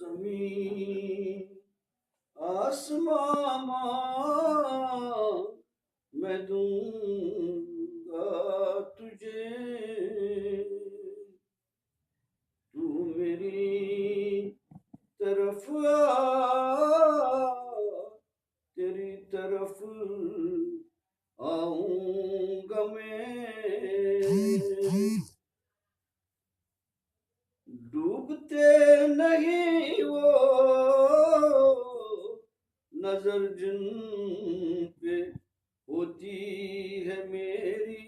زمین آسمان ماں میں دوں گا تجھے، تو میری طرف آ، تیری طرف آؤں گا میں۔ ڈوبتے نہیں وہ نظر جن پہ ہوتی ہے میری،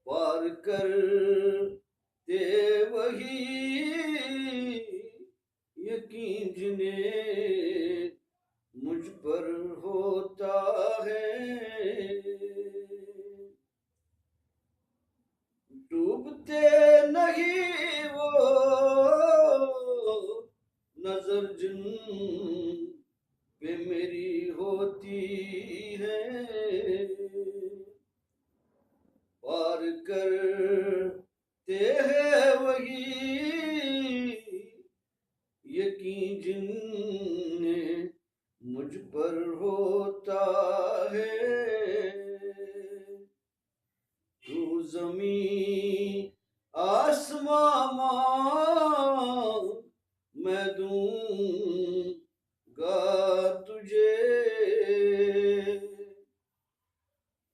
پار کرتے وہی یقین جنہیں مجھ پر ہوتا ہے۔ ڈوبتے نہیں وہ نظر جن پہ میری ہوتی ہے، پار کرتے ہیں وہی یقین جن مجھ پر ہوتا ہے۔ تو زمین آسمان ماں میں دوں گا تجھے،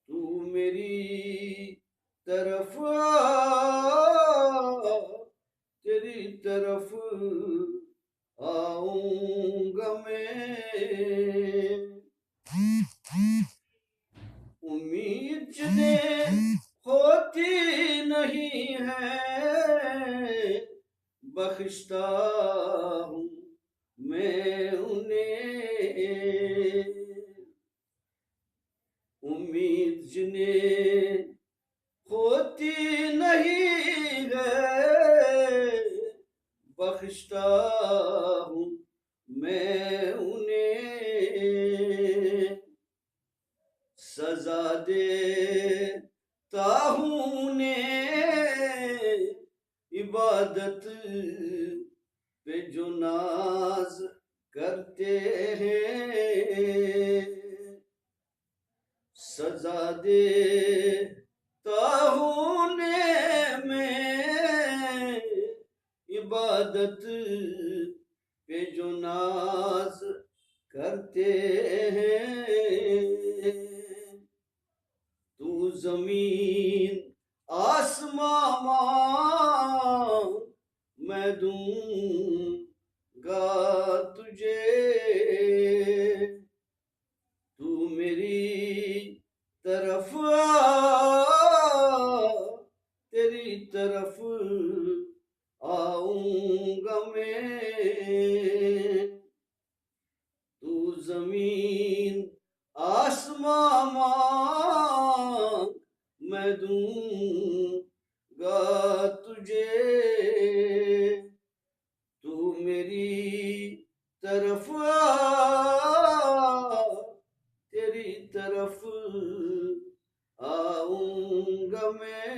تو میری طرف آ، تیری طرف آؤں گا میں۔ امید جنہیں ہوتی نہیں ہے بخشتا ہوں میں انہیں، امید جنہیں ہوتی نہیں ہے بخشتا ہوں میں انہیں، سزا دیتا ہوں انہیں عبادت پہ جو ناز کرتے ہیں، سزا دیتا ہوں انہیں میں عبادت پہ جو ناز کرتے ہیں۔ تو زمین آسمان ماں میں دوں گا تجھے، تو میری طرف آ، تیری طرف آؤں گا میں۔ تو زمین آسمان ماں میں دوں گا تجھے، تو میری طرف آ، تیری طرف آؤں گا میں۔